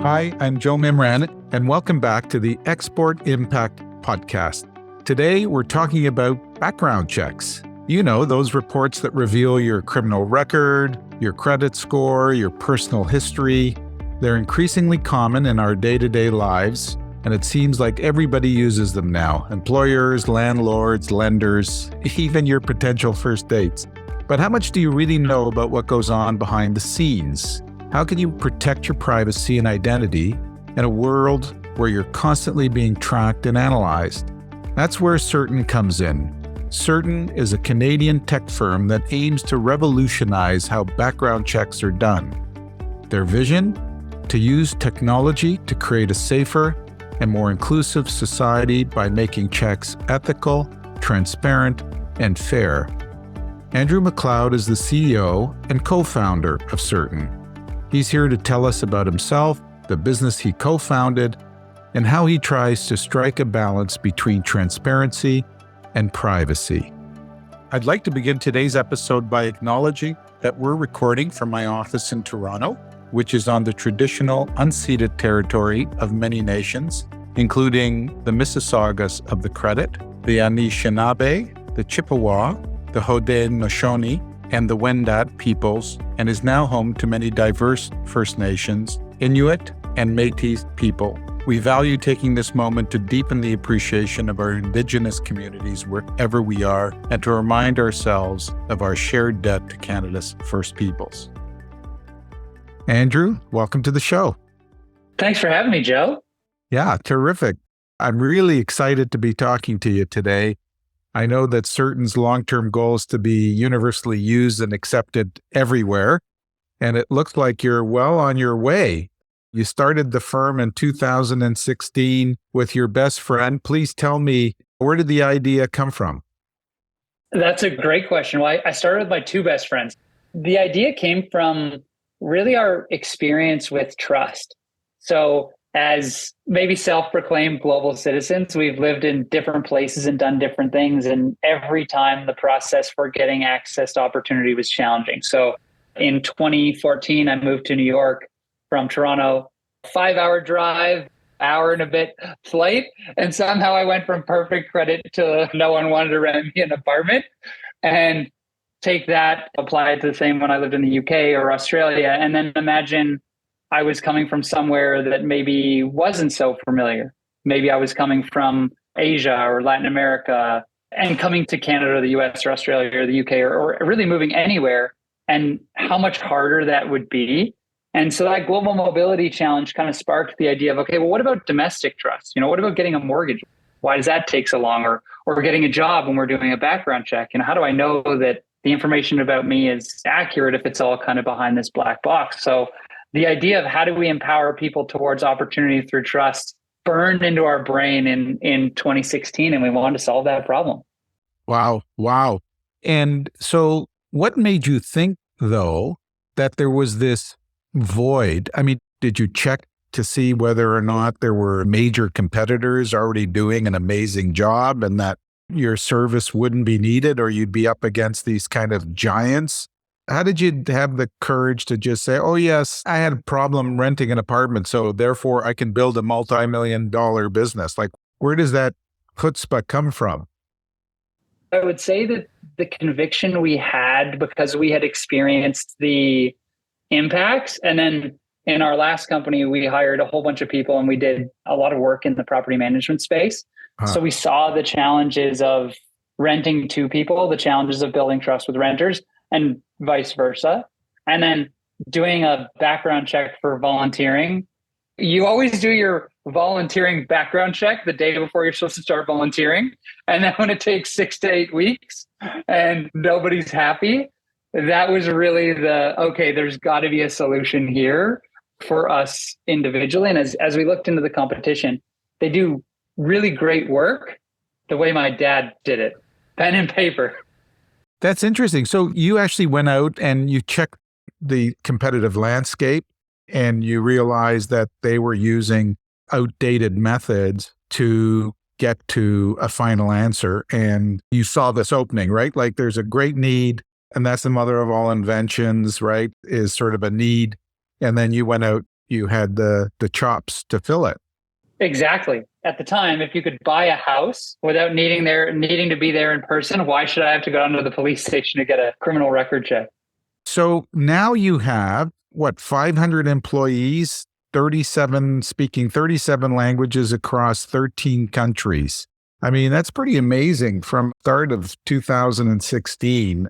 Hi, I'm Joe Mimran, and welcome back to the Export Impact podcast. Today, we're talking about background checks. You know, those reports that reveal your criminal record, your credit score, your personal history. They're increasingly common in our day-to-day lives, and it seems like everybody uses them now. Employers, landlords, lenders, even your potential first dates. But how much do you really know about what goes on behind the scenes? How can you protect your privacy and identity in a world where you're constantly being tracked and analyzed? That's where Certn comes in. Certn is a Canadian tech firm that aims to revolutionize how background checks are done. Their vision? To use technology to create a safer and more inclusive society by making checks ethical, transparent, and fair. Andrew McLeod is the CEO and co-founder of Certn. He's here to tell us about himself, the business he co-founded, and how he tries to strike a balance between transparency and privacy. I'd like to begin today's episode by acknowledging that we're recording from my office in Toronto, which is on the traditional unceded territory of many nations, including the Mississaugas of the Credit, the Anishinaabe, the Chippewa, the Haudenosaunee, and the Wendat peoples, and is now home to many diverse First Nations, Inuit, and Métis people. We value taking this moment to deepen the appreciation of our Indigenous communities wherever we are, and to remind ourselves of our shared debt to Canada's First Peoples. Andrew, welcome to the show. Thanks for having me, Joe. Yeah, terrific. I'm really excited to be talking to you today. I know that Certn's long-term goal is to be universally used and accepted everywhere, and it looks like you're well on your way. You started the firm in 2016 with your best friend. Please tell me, where did the idea come from? That's a great question. Well, I started with my two best friends. The idea came from really our experience with trust. So as maybe self-proclaimed global citizens, we've lived in different places and done different things. And every time the process for getting access to opportunity was challenging. So in 2014, I moved to New York from Toronto, 5-hour drive, hour and a bit flight. And somehow I went from perfect credit to no one wanted to rent me an apartment. And take that, apply it to the same when I lived in the UK or Australia. And then imagine I was coming from somewhere that maybe wasn't so familiar. Maybe I was coming from Asia or Latin America and coming to Canada or the US or Australia or the UK or really moving anywhere, and how much harder that would be. And so that global mobility challenge kind of sparked the idea of, okay, well, what about domestic trust? What about getting a mortgage? Why does that take so long? Or getting a job when we're doing a background check? How do I know that the information about me is accurate if it's all kind of behind this black box? So the idea of how do we empower people towards opportunity through trust burned into our brain in 2016, and we wanted to solve that problem. Wow. And so what made you think, though, that there was this void? I mean, did you check to see whether or not there were major competitors already doing an amazing job and that your service wouldn't be needed, or you'd be up against these kind of giants? How did you have the courage to just say, oh, yes, I had a problem renting an apartment, so therefore I can build a multi-million-dollar business? Like, where does that chutzpah come from? I would say that the conviction we had because we had experienced the impacts. And then in our last company, we hired a whole bunch of people and we did a lot of work in the property management space. So we saw the challenges of renting to people, the challenges of building trust with renters, and vice versa. And then doing a background check for volunteering. You always do your volunteering background check the day before you're supposed to start volunteering. And then when it takes 6 to 8 weeks and nobody's happy, that was really okay, there's got to be a solution here for us individually. And as we looked into the competition, they do really great work the way my dad did it, pen and paper. That's interesting. So you actually went out and you checked the competitive landscape and you realized that they were using outdated methods to get to a final answer. And you saw this opening, right? Like there's a great need, and that's the mother of all inventions, right? Is sort of a need. And then you went out You had the chops to fill it. Exactly. At the time, if you could buy a house without needing to be there in person, why should I have to go down to the police station to get a criminal record check? So now you have, 500 employees, 37 languages across 13 countries. I mean, that's pretty amazing. From start of 2016,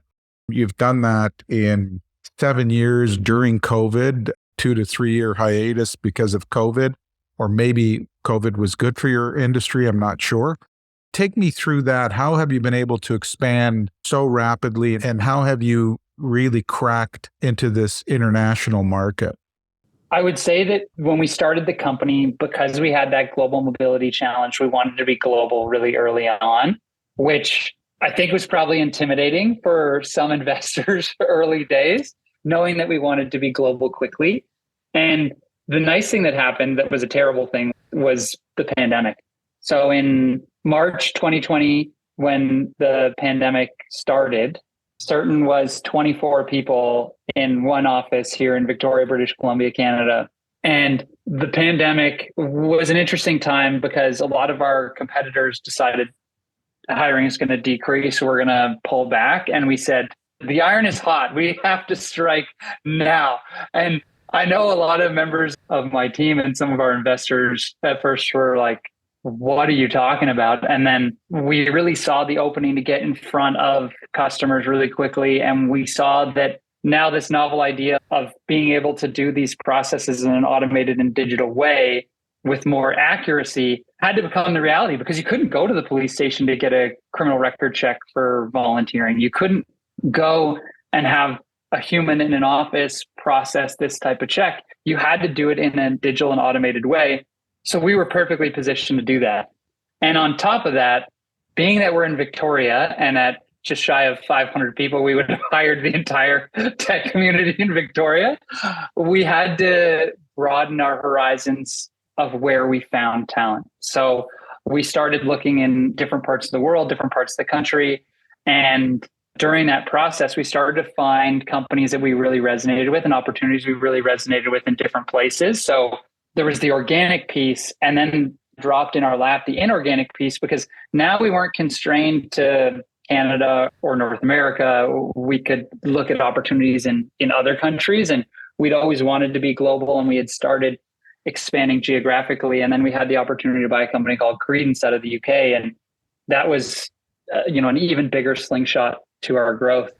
you've done that in 7 years during COVID, 2 to 3 year hiatus because of COVID, or maybe COVID was good for your industry. I'm not sure. Take me through that. How have you been able to expand so rapidly, and how have you really cracked into this international market? I would say that when we started the company, because we had that global mobility challenge, we wanted to be global really early on, which I think was probably intimidating for some investors early days, knowing that we wanted to be global quickly. And the nice thing that happened that was a terrible thing was the pandemic. So in March 2020, when the pandemic started, Certn was 24 people in one office here in Victoria, British Columbia, Canada. And the pandemic was an interesting time because a lot of our competitors decided hiring is going to decrease. We're going to pull back. And we said, the iron is hot. We have to strike now. And I know a lot of members of my team and some of our investors at first were like, what are you talking about? And then we really saw the opening to get in front of customers really quickly. And we saw that now this novel idea of being able to do these processes in an automated and digital way with more accuracy had to become the reality, because you couldn't go to the police station to get a criminal record check for volunteering. You couldn't go and have a human in an office process this type of check. You had to do it in a digital and automated way. So we were perfectly positioned to do that. And on top of that, being that we're in Victoria and at just shy of 500 people, we would have hired the entire tech community in Victoria. We had to broaden our horizons of where we found talent. So we started looking in different parts of the world, different parts of the country. And during that process, we started to find companies that we really resonated with and opportunities we really resonated with in different places. So there was the organic piece, and then dropped in our lap the inorganic piece, because now we weren't constrained to Canada or North America. We could look at opportunities in other countries, and we'd always wanted to be global, and we had started expanding geographically. And then we had the opportunity to buy a company called Credence out of the UK. And that was, an even bigger slingshot to our growth.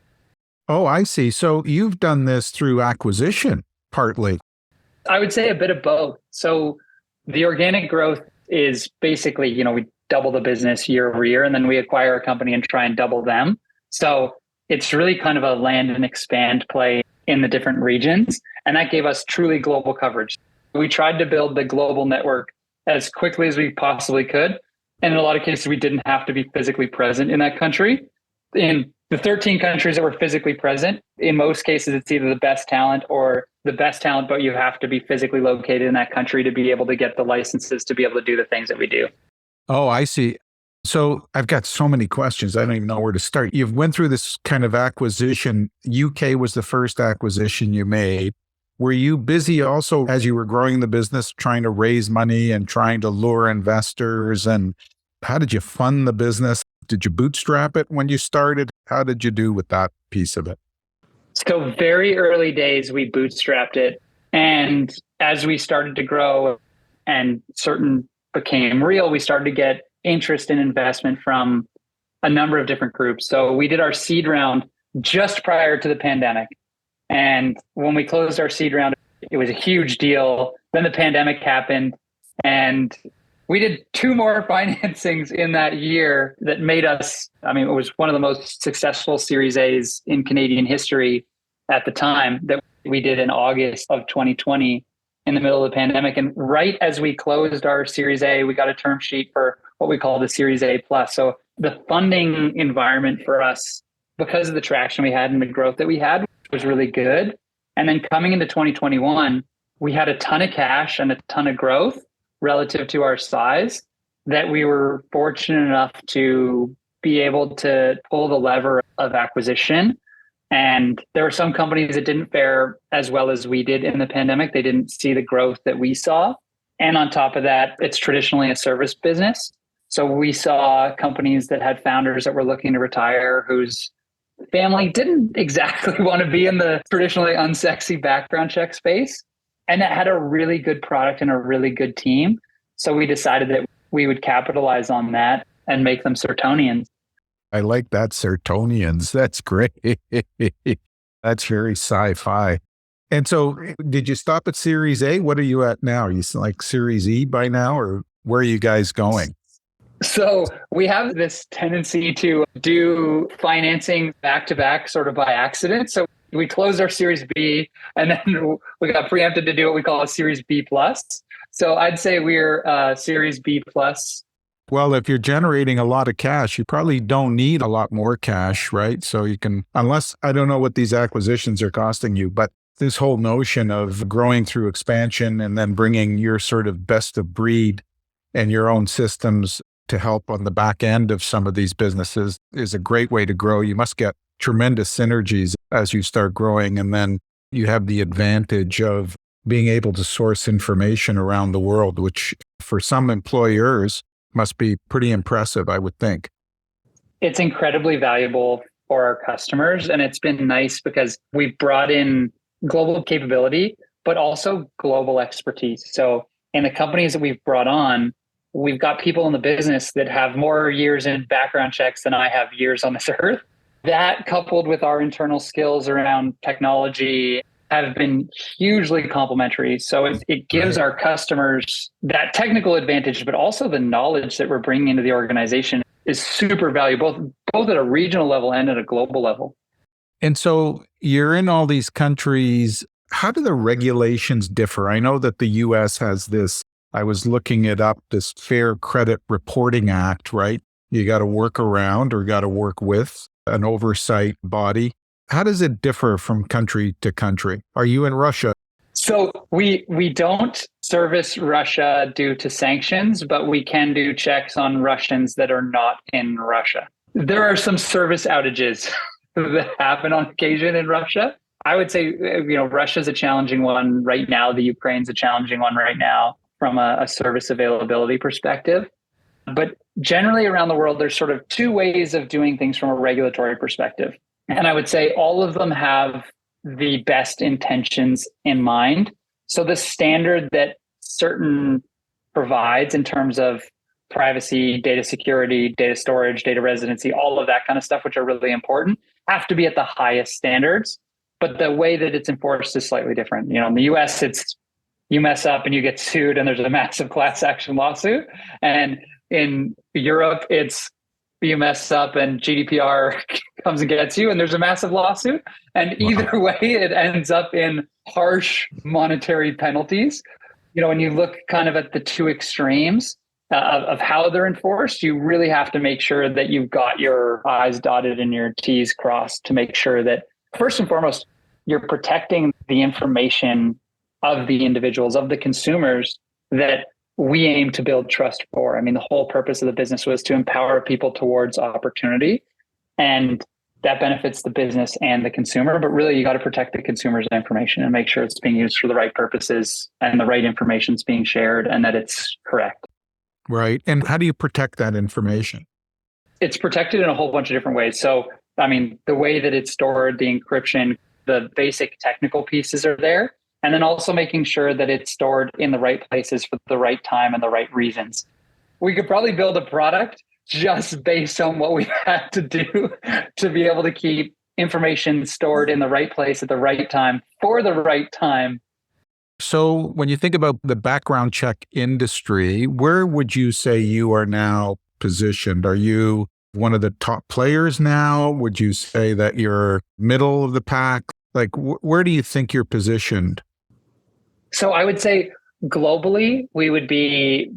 Oh, I see. So you've done this through acquisition, partly. I would say a bit of both. So the organic growth is basically, we double the business year over year, and then we acquire a company and try and double them. So it's really kind of a land and expand play in the different regions. And that gave us truly global coverage. We tried to build the global network as quickly as we possibly could. And in a lot of cases, we didn't have to be physically present in that country. In the 13 countries that were physically present, in most cases, it's either the best talent or the best talent, but you have to be physically located in that country to be able to get the licenses to be able to do the things that we do. Oh, I see. So I've got so many questions. I don't even know where to start. You've went through this kind of acquisition. UK was the first acquisition you made. Were you busy also as you were growing the business, trying to raise money and trying to lure investors? And how did you fund the business? Did you bootstrap it when you started? How did you do with that piece of it? So very early days, we bootstrapped it. And as we started to grow and Certn became real, we started to get interest in investment from a number of different groups. So we did our seed round just prior to the pandemic. And when we closed our seed round, it was a huge deal. Then the pandemic happened, and we did 2 more financings in that year that made us, it was one of the most successful Series A's in Canadian history at the time, that we did in August of 2020 in the middle of the pandemic. And right as we closed our Series A, we got a term sheet for what we call the Series A plus. So the funding environment for us, because of the traction we had and the growth that we had, was really good. And then coming into 2021, we had a ton of cash and a ton of growth relative to our size, that we were fortunate enough to be able to pull the lever of acquisition And there were some companies that didn't fare as well as we did in the pandemic. They didn't see the growth that we saw. And on top of that, it's traditionally a service business. So we saw companies that had founders that were looking to retire whose family didn't exactly want to be in the traditionally unsexy background check space. And that had a really good product and a really good team. So we decided that we would capitalize on that and make them Certonians. I like that, Certonians. That's great. That's very sci-fi. And so did you stop at Series A? What are you at now? Are you like Series E by now, or where are you guys going? So we have this tendency to do financing back to back sort of by accident. So we closed our Series B and then we got preempted to do what we call a Series B plus. So I'd say we're Series B plus. Well, if you're generating a lot of cash, you probably don't need a lot more cash, right? So you can, unless I don't know what these acquisitions are costing you, but this whole notion of growing through expansion and then bringing your sort of best of breed and your own systems to help on the back end of some of these businesses is a great way to grow. You must get tremendous synergies as you start growing. And then you have the advantage of being able to source information around the world, which for some employers must be pretty impressive, I would think. It's incredibly valuable for our customers. And it's been nice because we've brought in global capability, but also global expertise. So in the companies that we've brought on, we've got people in the business that have more years in background checks than I have years on this earth. That coupled with our internal skills around technology have been hugely complementary. So it gives our customers that technical advantage, but also the knowledge that we're bringing into the organization is super valuable, both at a regional level and at a global level. And so you're in all these countries. How do the regulations differ? I know that the US has this, I was looking it up, this Fair Credit Reporting Act, right? You got to work around or got to work with an oversight body. How does it differ from country to country? Are you in Russia? So we don't service Russia due to sanctions, but we can do checks on Russians that are not in Russia. There are some service outages that happen on occasion in Russia. I would say, Russia's a challenging one right now. The Ukraine's a challenging one right now from a service availability perspective. But generally around the world, there's sort of two ways of doing things from a regulatory perspective. And I would say all of them have the best intentions in mind. So the standard that Certn provides in terms of privacy, data security, data storage, data residency, all of that kind of stuff, which are really important, have to be at the highest standards. But the way that it's enforced is slightly different. In the US, it's you mess up and you get sued and there's a massive class action lawsuit. And in Europe, it's you mess up and GDPR comes and gets you and there's a massive lawsuit. And either way, it ends up in harsh monetary penalties. When you look kind of at the two extremes of how they're enforced, you really have to make sure that you've got your I's dotted and your T's crossed to make sure that, first and foremost, you're protecting the information of the individuals, of the consumers that we aim to build trust for. I mean, the whole purpose of the business was to empower people towards opportunity, and that benefits the business and the consumer. But really, you got to protect the consumer's information and make sure it's being used for the right purposes and the right information is being shared and that it's correct. Right. And how do you protect that information? It's protected in a whole bunch of different ways. So, I mean, the way that it's stored, the encryption, the basic technical pieces are there. And then also making sure that it's stored in the right places for the right time and the right reasons. We could probably build a product just based on what we had to do to be able to keep information stored in the right place at the right time for the right time. So when you think about the background check industry, where would you say you are now positioned? Are you one of the top players now? Would you say that you're middle of the pack? Like, where do you think you're positioned? So I would say globally, we would be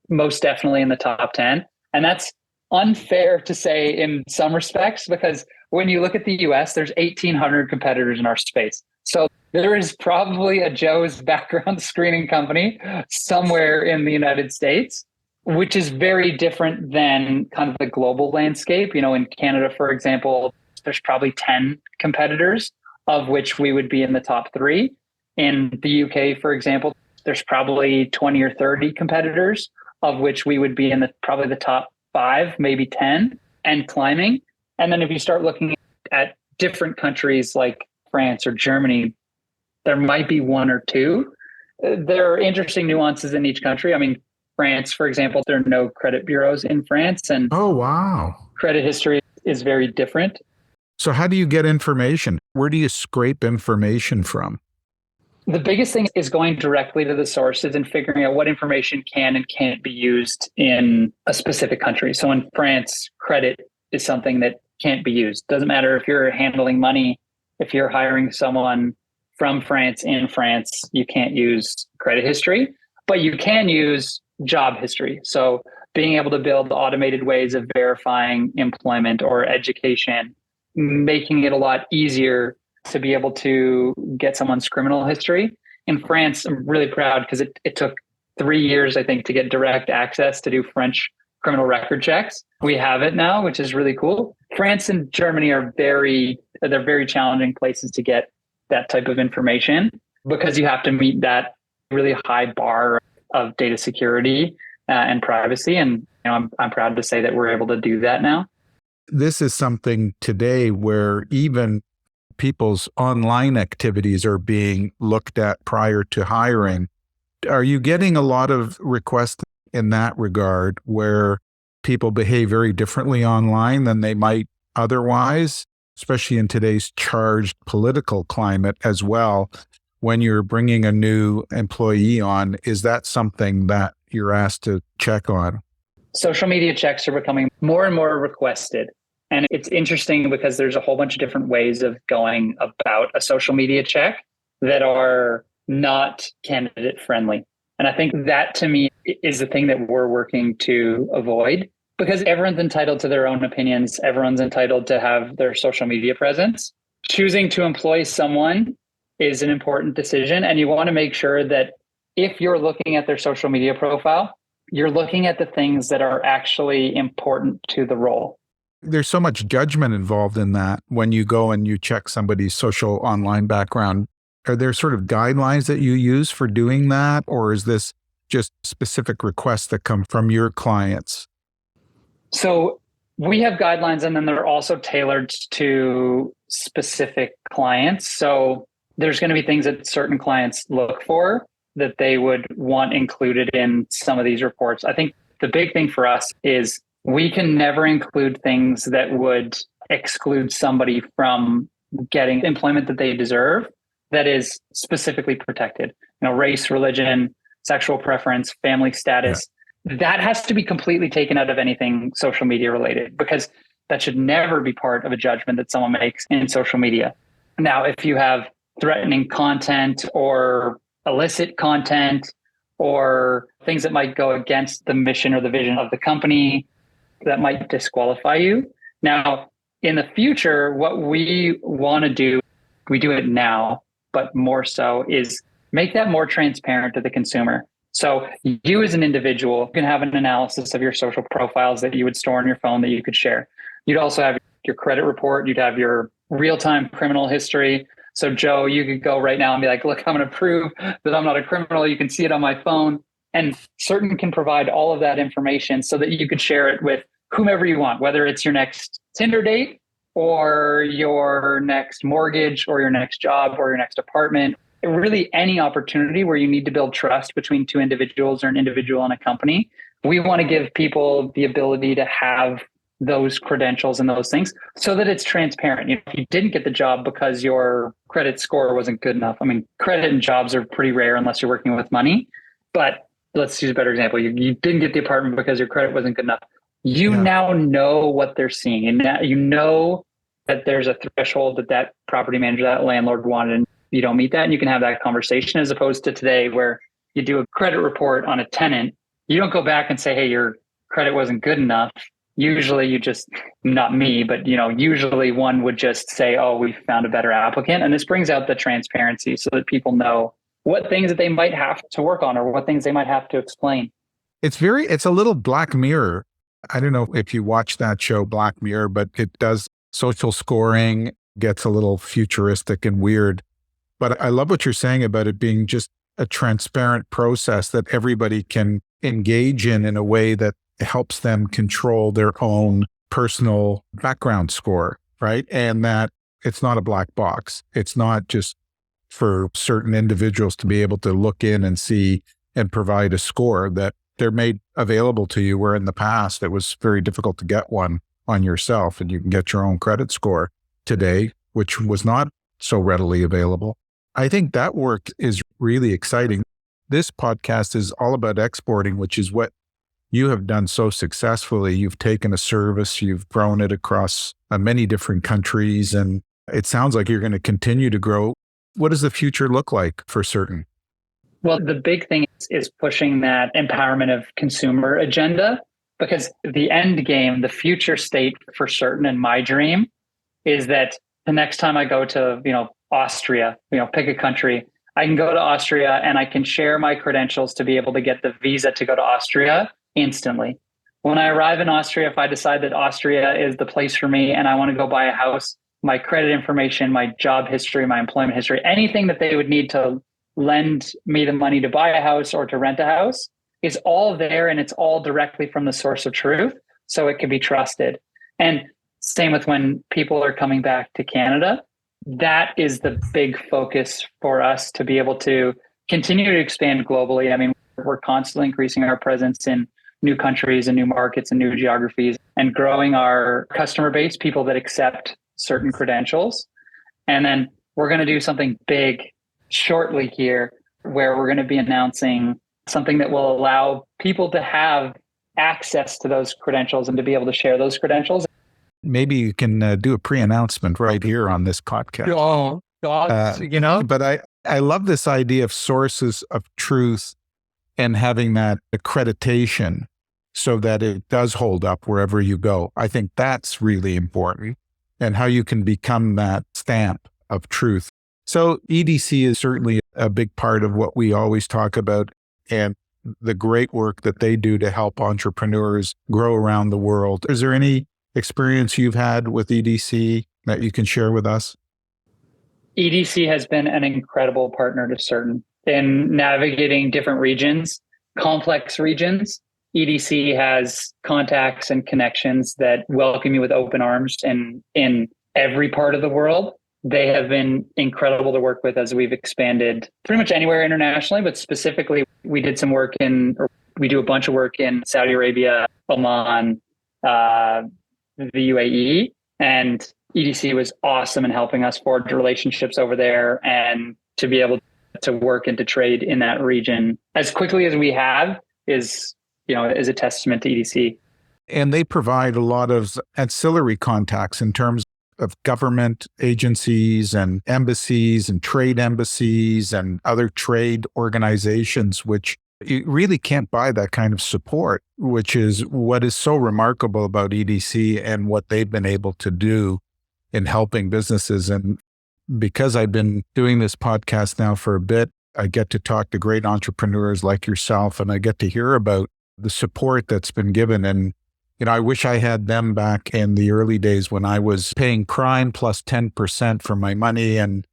most definitely in the top 10. And that's unfair to say in some respects, because when you look at the US, there's 1,800 competitors in our space. So there is probably a Joe's background screening company somewhere in the United States, which is very different than kind of the global landscape. In Canada, for example, there's probably 10 competitors, of which we would be in the top three. In the UK, for example, there's probably 20 or 30 competitors, of which we would be in probably the top 5, maybe 10, and climbing. And then if you start looking at different countries like France or Germany, there might be 1 or 2. There are interesting nuances in each country. I mean, France, for example, there are no credit bureaus in France, and Oh, wow. credit history is very different. So how do you get information? Where do you scrape information from? The biggest thing is going directly to the sources and figuring out what information can and can't be used in a specific country. So in France, credit is something that can't be used. Doesn't matter if you're handling money, if you're hiring someone from France in France, you can't use credit history, but you can use job history. So being able to build automated ways of verifying employment or education, making it a lot easier to be able to get someone's criminal history. In France, I'm really proud because it took 3 years, I think, to get direct access to do French criminal record checks. We have it now, which is really cool. France and Germany are they're very challenging places to get that type of information because you have to meet that really high bar of data security and privacy. And I'm proud to say that we're able to do that now. This is something today where even people's online activities are being looked at prior to hiring. Are you getting a lot of requests in that regard where people behave very differently online than they might otherwise, especially in today's charged political climate as well? When you're bringing a new employee on, is that something that you're asked to check on? Social media checks are becoming more and more requested. And it's interesting because there's a whole bunch of different ways of going about a social media check that are not candidate friendly. And I think that to me is the thing that we're working to avoid because everyone's entitled to their own opinions. Everyone's entitled to have their social media presence. Choosing to employ someone is an important decision. And you want to make sure that if you're looking at their social media profile, you're looking at the things that are actually important to the role. There's so much judgment involved in that when you go and you check somebody's social online background. Are there sort of guidelines that you use for doing that? Or is this just specific requests that come from your clients? So we have guidelines and then they're also tailored to specific clients. So there's going to be things that certain clients look for that they would want included in some of these reports. I think the big thing for us is we can never include things that would exclude somebody from getting employment that they deserve that is specifically protected. Race, religion, sexual preference, family status. Yeah. That has to be completely taken out of anything social media related because that should never be part of a judgment that someone makes in social media. Now, if you have threatening content or illicit content or things that might go against the mission or the vision of the company, that might disqualify you. Now, in the future, what we want to do, we do it now, but more so is make that more transparent to the consumer. So you as an individual can have an analysis of your social profiles that you would store on your phone that you could share. You'd also have your credit report. You'd have your real-time criminal history. So Joe, you could go right now and be like, look, I'm going to prove that I'm not a criminal. You can see it on my phone. And Certn can provide all of that information so that you could share it with whomever you want, whether it's your next Tinder date or your next mortgage or your next job or your next apartment. Really any opportunity where you need to build trust between two individuals or an individual and a company. We want to give people the ability to have those credentials and those things so that it's transparent. If you didn't get the job because your credit score wasn't good enough, I mean, credit and jobs are pretty rare unless you're working with money, but let's use a better example. You didn't get the apartment because your credit wasn't good enough. You now know what they're seeing. And now you know that there's a threshold that property manager, that landlord wanted, and you don't meet that. And you can have that conversation as opposed to today where you do a credit report on a tenant. You don't go back and say, hey, your credit wasn't good enough. Usually you just, not me, but usually one would just say, oh, we found a better applicant. And this brings out the transparency so that people know what things that they might have to work on or what things they might have to explain. It's a little Black Mirror. I don't know if you watch that show, Black Mirror, but it does social scoring gets a little futuristic and weird. But I love what you're saying about it being just a transparent process that everybody can engage in a way that helps them control their own personal background score, right? And that it's not a black box. It's not just for certain individuals to be able to look in and see and provide a score, that they're made available to you, where in the past it was very difficult to get one on yourself, and you can get your own credit score today, which was not so readily available. I think that work is really exciting. This podcast is all about exporting, which is what you have done so successfully. You've taken a service, you've grown it across many different countries, and it sounds like you're going to continue to grow. What does the future look like for Certn? Well, the big thing is pushing that empowerment of consumer agenda, because the end game, the future state for Certn and my dream is that the next time I go to, Austria, pick a country, I can go to Austria and I can share my credentials to be able to get the visa to go to Austria instantly. When I arrive in Austria, if I decide that Austria is the place for me and I want to go buy a house, my credit information, my job history, my employment history, anything that they would need to lend me the money to buy a house or to rent a house is all there, and it's all directly from the source of truth, so it can be trusted. And same with when people are coming back to Canada. That is the big focus for us, to be able to continue to expand globally. I mean, we're constantly increasing our presence in new countries and new markets and new geographies, and growing our customer base, people that accept certain credentials. And then we're going to do something big shortly here, where we're going to be announcing something that will allow people to have access to those credentials and to be able to share those credentials. Maybe you can do a pre-announcement right here on this podcast. Oh, God, But I love this idea of sources of truth and having that accreditation so that it does hold up wherever you go. I think that's really important, and how you can become that stamp of truth. So EDC is certainly a big part of what we always talk about, and the great work that they do to help entrepreneurs grow around the world. Is there any experience you've had with EDC that you can share with us? EDC has been an incredible partner to Certn in navigating different regions, complex regions. EDC has contacts and connections that welcome you with open arms in every part of the world. They have been incredible to work with as we've expanded pretty much anywhere internationally, but specifically we do a bunch of work in Saudi Arabia, Oman, the UAE, and EDC was awesome in helping us forge relationships over there, and to be able to work and to trade in that region as quickly as we have is a testament to EDC. And they provide a lot of ancillary contacts in terms of government agencies and embassies and trade embassies and other trade organizations, which you really can't buy that kind of support, which is what is so remarkable about EDC and what they've been able to do in helping businesses. And because I've been doing this podcast now for a bit, I get to talk to great entrepreneurs like yourself, and I get to hear about the support that's been given. And I wish I had them back in the early days when I was paying Prime plus 10% for my money and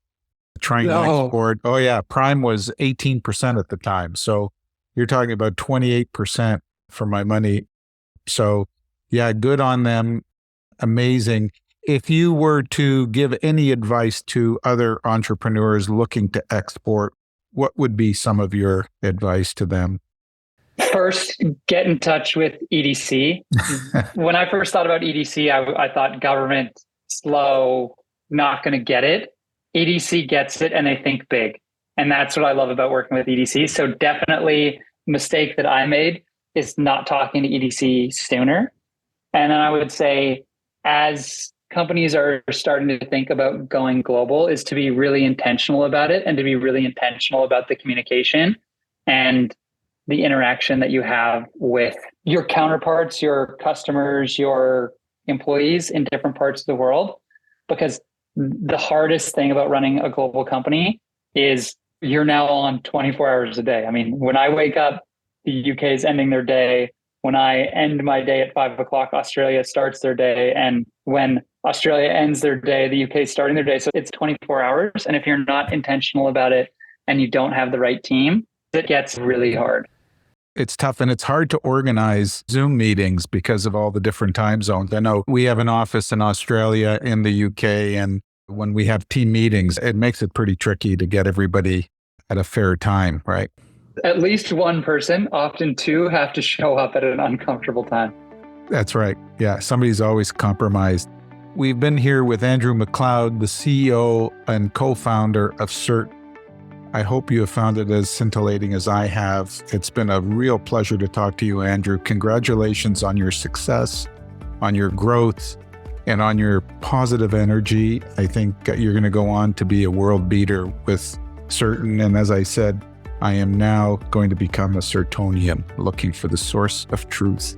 trying to export. Oh yeah, Prime was 18% at the time. So you're talking about 28% for my money. So yeah, good on them. Amazing. If you were to give any advice to other entrepreneurs looking to export, what would be some of your advice to them? First, get in touch with EDC. When I first thought about EDC, I thought government, slow, not going to get it. EDC gets it, and they think big. And that's what I love about working with EDC. So definitely mistake that I made is not talking to EDC sooner. And then I would say, as companies are starting to think about going global, is to be really intentional about it, and to be really intentional about the communication and the interaction that you have with your counterparts, your customers, your employees in different parts of the world. Because the hardest thing about running a global company is you're now on 24 hours a day. I mean, when I wake up, the UK is ending their day. When I end my day at 5 o'clock, Australia starts their day. And when Australia ends their day, the UK is starting their day. So it's 24 hours. And if you're not intentional about it and you don't have the right team, it gets really hard. It's tough, and it's hard to organize Zoom meetings because of all the different time zones. I know we have an office in Australia, in the UK, and when we have team meetings, it makes it pretty tricky to get everybody at a fair time, right? At least one person, often two, have to show up at an uncomfortable time. That's right. Yeah, somebody's always compromised. We've been here with Andrew McLeod, the CEO and co-founder of Certn. I hope you have found it as scintillating as I have. It's been a real pleasure to talk to you, Andrew. Congratulations on your success, on your growth, and on your positive energy. I think you're going to go on to be a world beater with Certn. And as I said, I am now going to become a Certonian, looking for the source of truth.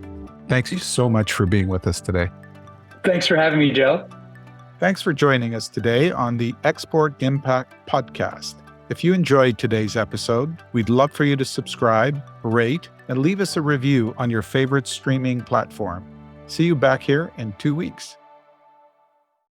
Thanks you so much for being with us today. Thanks for having me, Joe. Thanks for joining us today on the Export Impact Podcast. If you enjoyed today's episode, we'd love for you to subscribe, rate, and leave us a review on your favorite streaming platform. See you back here in 2 weeks.